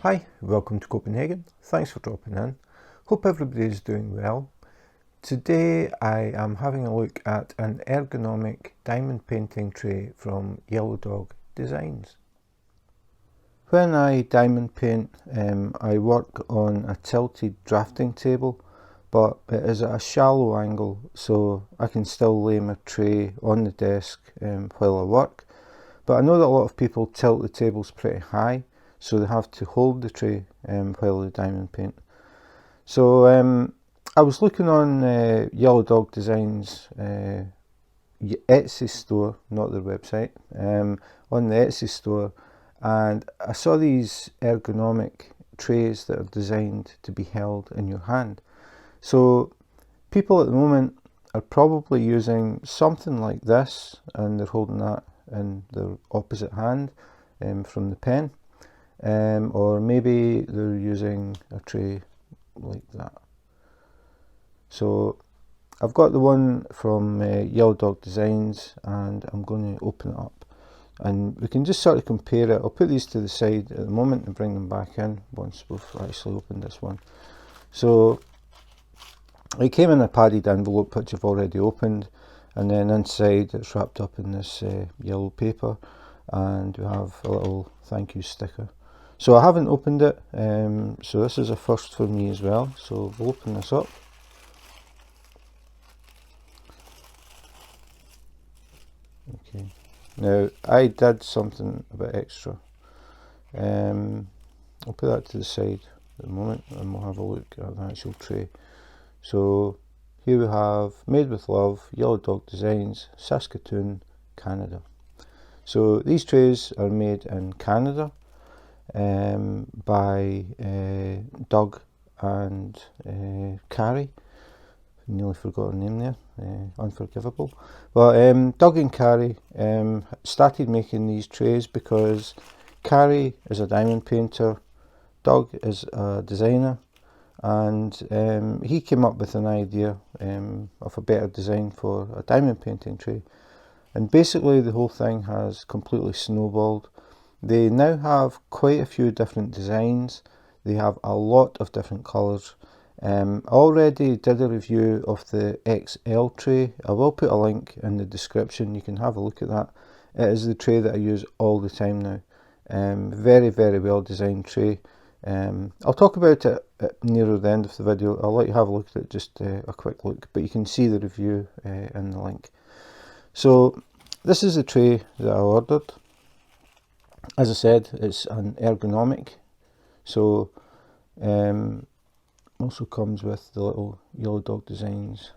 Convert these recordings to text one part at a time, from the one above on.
Hi, welcome to Copenhagen. Thanks for dropping in. Hope everybody's doing well. Today I am having a look at an ergonomic diamond painting tray from Yellow Dog Designs. When I diamond paint, I work on a tilted drafting table, but it is at a shallow angle, so I can still lay my tray on the desk while I work. But I know that a lot of people tilt the tables pretty high, so they have to hold the tray while they diamond paint. So I was looking on Yellow Dog Designs Etsy store, not their website, on the Etsy store, and I saw these ergonomic trays that are designed to be held in your hand. So people at the moment are probably using something like this, and they're holding that in their opposite hand from the pen, or maybe they're using a tray like that. So I've got the one from Yellow Dog Designs, and I'm going to open it up and we can just sort of compare it. I'll put these to the side at the moment and bring them back in once we've actually opened this one. So it came in a padded envelope which I've already opened, and then inside it's wrapped up in this yellow paper, and we have a little thank you sticker. So I haven't opened it, so this is a first for me as well. So we'll open this up. Okay, now I did something a bit extra. I'll put that to the side at the moment and we'll have a look at the actual tray. So here we have Made with Love, Yellow Dog Designs, Saskatoon, Canada. So these trays are made in Canada by Doug and Carrie. Nearly forgot her name there, unforgivable. But Doug and Carrie started making these trays because Carrie is a diamond painter, Doug is a designer, and he came up with an idea of a better design for a diamond painting tray. And basically the whole thing has completely snowballed. They now have quite a few different designs. They have a lot of different colours. I already did a review of the XL tray. I will put a link in the description, you can have a look at that. It is the tray that I use all the time now. Very well designed tray. I'll talk about it nearer the end of the video. I'll let you have a look at it, just a quick look, but you can see the review in the link. So this is the tray that I ordered. As I said, it's an ergonomic, so also comes with the little Yellow Dog Designs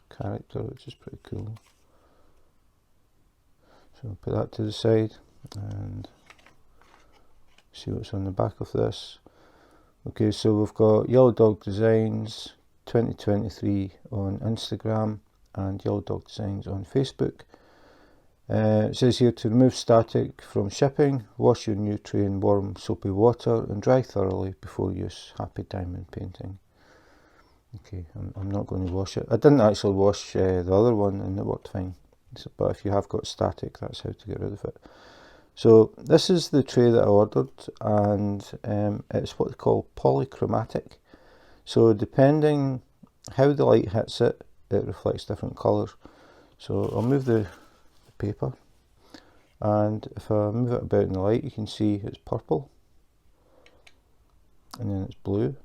character, which is pretty cool. So I'll put that to the side and see what's on the back of this. Okay, so we've got Yellow Dog Designs 2023 on Instagram and Yellow Dog Designs on Facebook. It says here to remove static from shipping, wash your new tray in warm soapy water and dry thoroughly before use. Happy diamond painting. Okay, I'm not going to wash it. I didn't actually wash the other one and it worked fine. So, but if you have got static, that's how to get rid of it. So this is the tray that I ordered, and it's what they call polychromatic. So depending how the light hits it, it reflects different colours. So I'll move the paper, and if I move it about in the light, you can see it's purple, and then it's blue,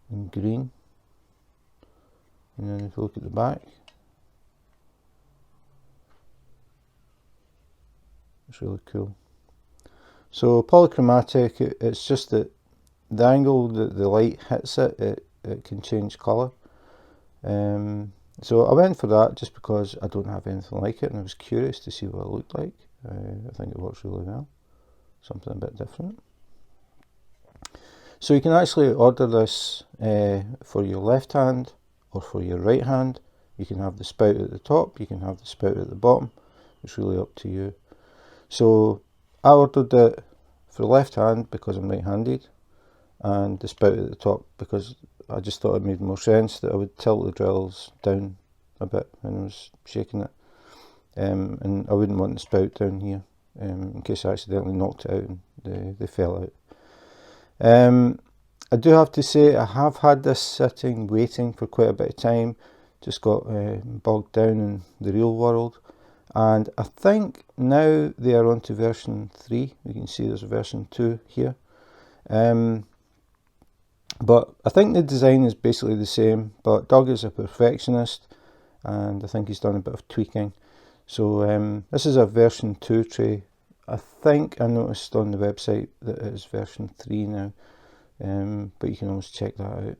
and green, and then if you look at the back, it's really cool. So polychromatic, it's just that the angle that the light hits it, it can change colour. So I went for that just because I don't have anything like it and I was curious to see what it looked like. I think it works really well, something a bit different. So you can actually order this for your left hand or for your right hand. You can have the spout at the top, you can have the spout at the bottom, it's really up to you. So I ordered it for the left hand because I'm right handed, and the spout at the top because I just thought it made more sense that I would tilt the drills down a bit when I was shaking it. and I wouldn't want the spout down here in case I accidentally knocked it out and they fell out. I do have to say I have had this sitting waiting for quite a bit of time, just got bogged down in the real world, and I think now they are on to version 3. You can see there's a version 2 here. But I think the design is basically the same, but Doug is a perfectionist and I think he's done a bit of tweaking. So this is a version 2 tray. I think I noticed on the website that it is version 3 now, but you can always check that out.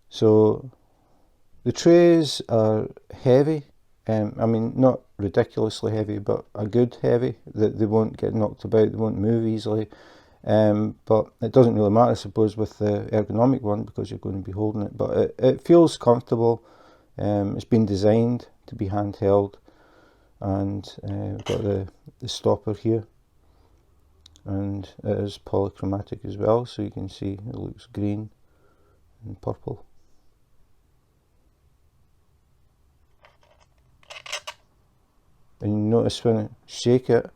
So the trays are heavy, I mean not ridiculously heavy, but a good heavy, that they won't get knocked about, they won't move easily. But it doesn't really matter, I suppose, with the ergonomic one because you're going to be holding it, but it feels comfortable. It's been designed to be handheld, and we've got the stopper here, and it is polychromatic as well, so you can see it looks green and purple. And you notice when I shake it,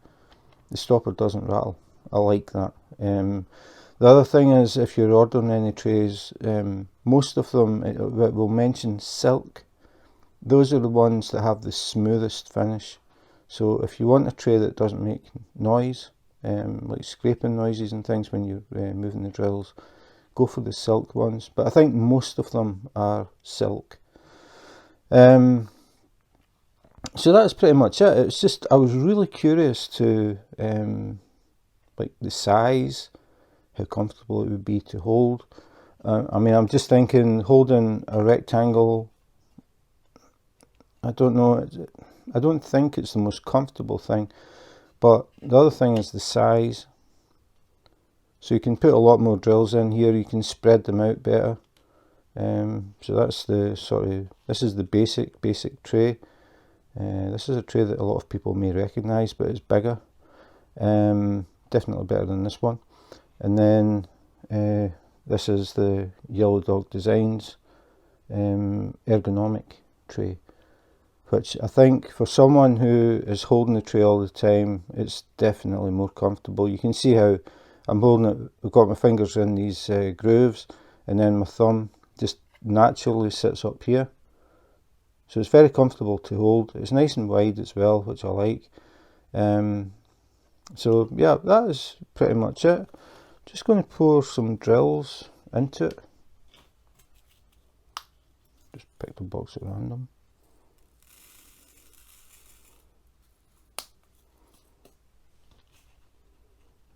the stopper doesn't rattle. I like that. The other thing is, if you're ordering any trays, most of them it will mention silk. Those are the ones that have the smoothest finish. So if you want a tray that doesn't make noise, like scraping noises and things when you're moving the drills, go for the silk ones. But I think most of them are silk. So that's pretty much it. It's just, I was really curious to like the size, how comfortable it would be to hold. I mean, I'm just thinking holding a rectangle, I don't know, I don't think it's the most comfortable thing, but the other thing is the size. So you can put a lot more drills in here, you can spread them out better. So that's the sort of, this is the basic tray. This is a tray that a lot of people may recognise, but it's bigger. Definitely better than this one. And then this is the Yellow Dog Designs ergonomic tray, which I think for someone who is holding the tray all the time, it's definitely more comfortable. You can see how I'm holding it, I've got my fingers in these grooves, and then my thumb just naturally sits up here. So it's very comfortable to hold. It's nice and wide as well, which I like. So yeah, that is pretty much it. Just going to pour some drills into it. Just pick the box at random.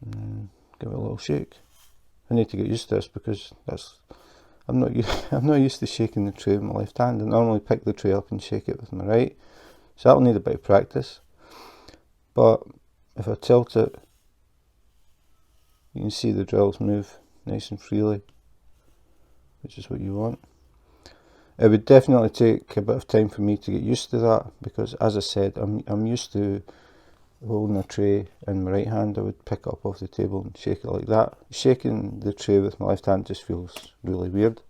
And give it a little shake. I need to get used to this because I'm not used to shaking the tray with my left hand. I normally pick the tray up and shake it with my right, so that'll need a bit of practice. But if I tilt it, you can see the drills move nice and freely, which is what you want. It would definitely take a bit of time for me to get used to that because, as I said, I'm used to holding a tray in my right hand. I would pick it up off the table and shake it like that. Shaking the tray with my left hand just feels really weird.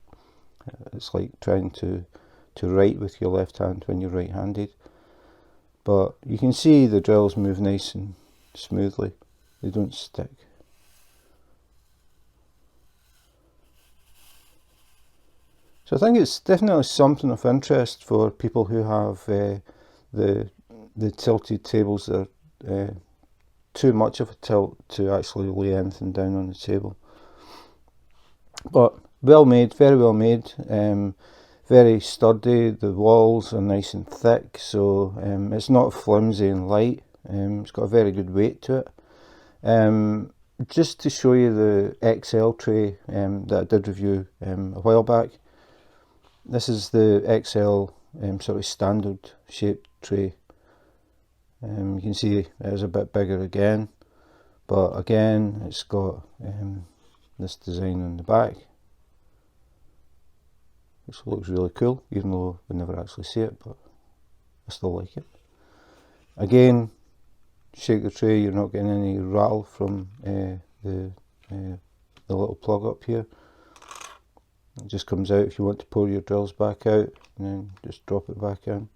It's like trying to write with your left hand when you're right-handed. But you can see the drills move nice and smoothly. They don't stick. So I think it's definitely something of interest for people who have the tilted tables that are too much of a tilt to actually lay anything down on the table. But well made, very well made, very sturdy. The walls are nice and thick, so it's not flimsy and light. It's got a very good weight to it. Just to show you the XL tray that I did review a while back. This is the XL sort of standard shaped tray. You can see it is a bit bigger again, but again it's got this design on the back, which looks really cool, even though we never actually see it, but I still like it. Again, shake the tray, you're not getting any rattle from the little plug up here. It just comes out if you want to pour your drills back out, and then just drop it back in.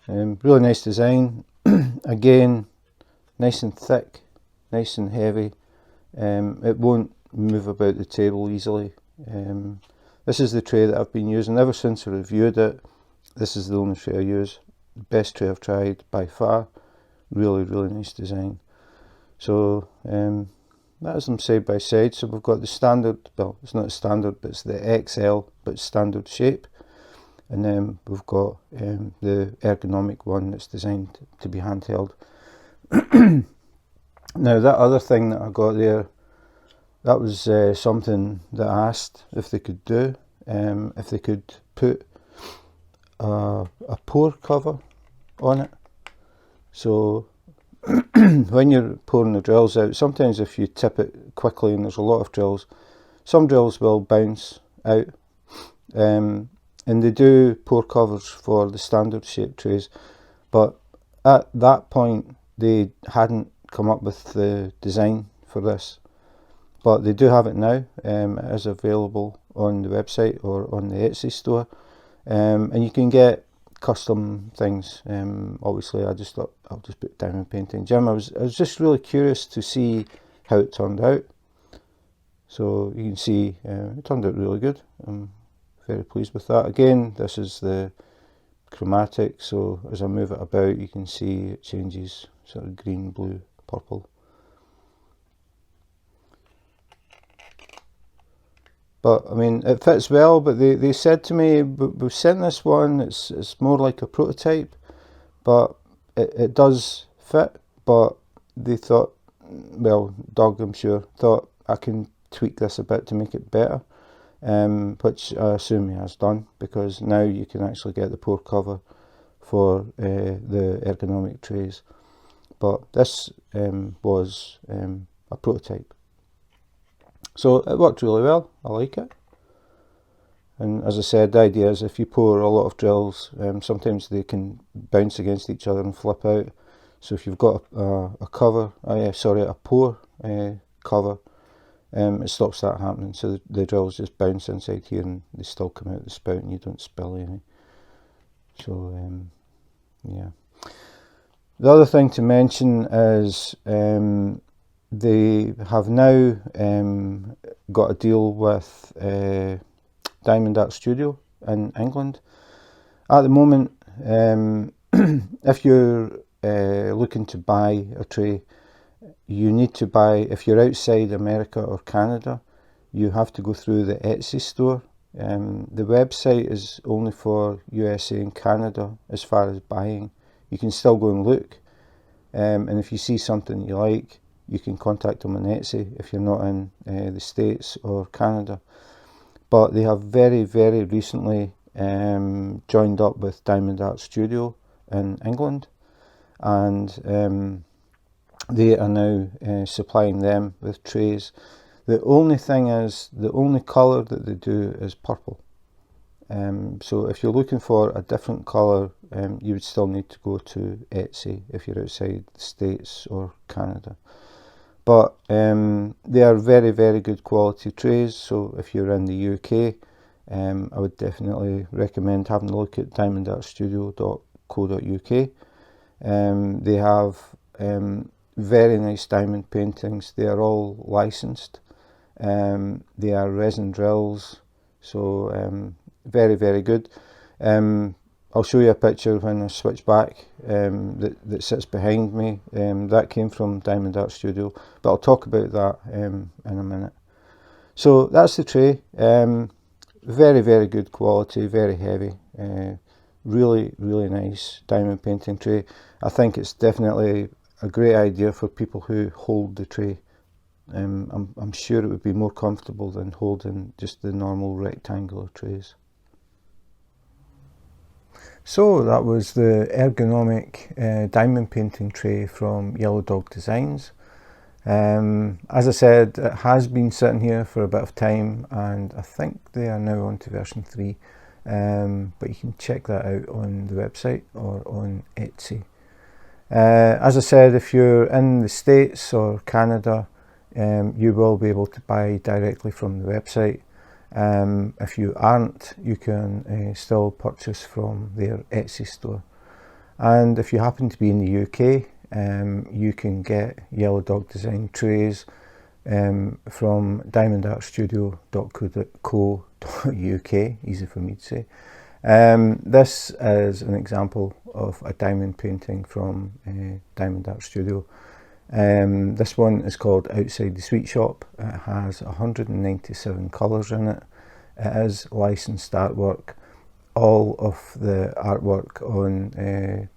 Really nice design. Again, nice and thick, nice and heavy. It won't move about the table easily. This is the tray that I've been using ever since I reviewed it. This is the only tray I use. The best tray I've tried by far. Really, really nice design. So that is them side by side. So we've got the standard, well, it's not a standard, but it's the XL, but standard shape. And then we've got the ergonomic one that's designed to be handheld. Now that other thing that I got there, that was something that I asked if they could do, if they could put a pour cover on it. So when you're pouring the drills out, sometimes if you tip it quickly, and there's a lot of drills, some drills will bounce out. And they do pour covers for the standard shape trays, but at that point they hadn't come up with the design for this. But they do have it now. It is available on the website or on the Etsy store, and you can get custom things. Obviously I just thought I'll just put diamond painting gym. I was just really curious to see how it turned out. So you can see it turned out really good. I'm very pleased with that. Again, this is the chromatic, so as I move it about you can see it changes sort of green, blue, purple. But I mean, it fits well, but they said to me, we've sent this one, it's more like a prototype, but it does fit. But they thought, well, Doug, I'm sure, thought I can tweak this a bit to make it better, which I assume he has done, because now you can actually get the pour cover for the ergonomic trays. But this was a prototype. So it worked really well. I like it. And as I said, the idea is if you pour a lot of drills, sometimes they can bounce against each other and flip out. So if you've got a cover, a pour cover, it stops that happening. So the drills just bounce inside here and they still come out the spout and you don't spill any. So yeah. The other thing to mention is they have now got a deal with Diamond Art Studio in England. At the moment, if you're looking to buy a tray, you need to buy, if you're outside America or Canada, you have to go through the Etsy store. The website is only for USA and Canada as far as buying. You can still go and look, and if you see something you like, you can contact them on Etsy if you're not in the States or Canada. But they have very, very recently joined up with Diamond Art Studio in England, and they are now supplying them with trays. The only thing is, the only colour that they do is purple. So if you're looking for a different colour, you would still need to go to Etsy if you're outside the States or Canada. But they are very, very good quality trays. So if you're in the UK, I would definitely recommend having a look at diamondartstudio.co.uk. They have very nice diamond paintings. They are all licensed. They are resin drills, so very, very good. I'll show you a picture when I switch back that sits behind me. That came from Diamond Art Studio, but I'll talk about that in a minute. So that's the tray. Very, very good quality, very heavy. Really, really nice diamond painting tray. I think it's definitely a great idea for people who hold the tray. I'm sure it would be more comfortable than holding just the normal rectangular trays. So that was the ergonomic diamond painting tray from Yellow Dog Designs. As I said, it has been sitting here for a bit of time, and I think they are now on to version 3, but you can check that out on the website or on Etsy. As I said, if you're in the States or Canada, you will be able to buy directly from the website. If you aren't, you can still purchase from their Etsy store. And if you happen to be in the UK, you can get Yellow Dog Design trays from diamondartstudio.co.uk, easy for me to say. This is an example of a diamond painting from Diamond Art Studio. This one is called Outside the Sweet Shop. It has 197 colours in it. It is licensed artwork. All of the artwork on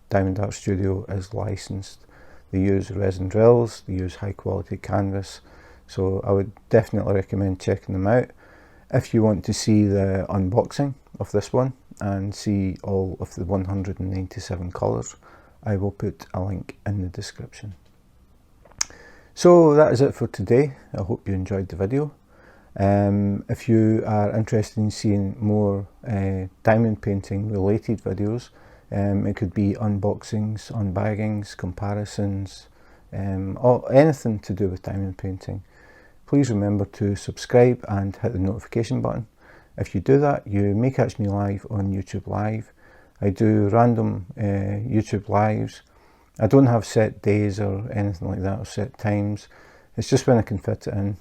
Diamond Art Studio is licensed. They use resin drills, they use high quality canvas, so I would definitely recommend checking them out. If you want to see the unboxing of this one and see all of the 197 colours, I will put a link in the description. So that is it for today. I hope you enjoyed the video. If you are interested in seeing more diamond painting related videos, it could be unboxings, unbaggings, comparisons, or anything to do with diamond painting, please remember to subscribe and hit the notification button. If you do that, you may catch me live on YouTube Live. I do random YouTube Lives. I don't have set days or anything like that, or set times. It's just when I can fit it in.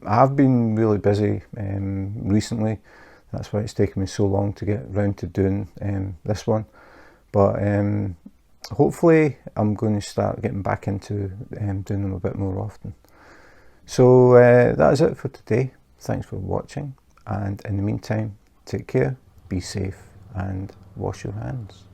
I have been really busy recently. That's why it's taken me so long to get round to doing this one. But hopefully I'm going to start getting back into doing them a bit more often. So that is it for today. Thanks for watching, and in the meantime, take care, be safe, and wash your hands.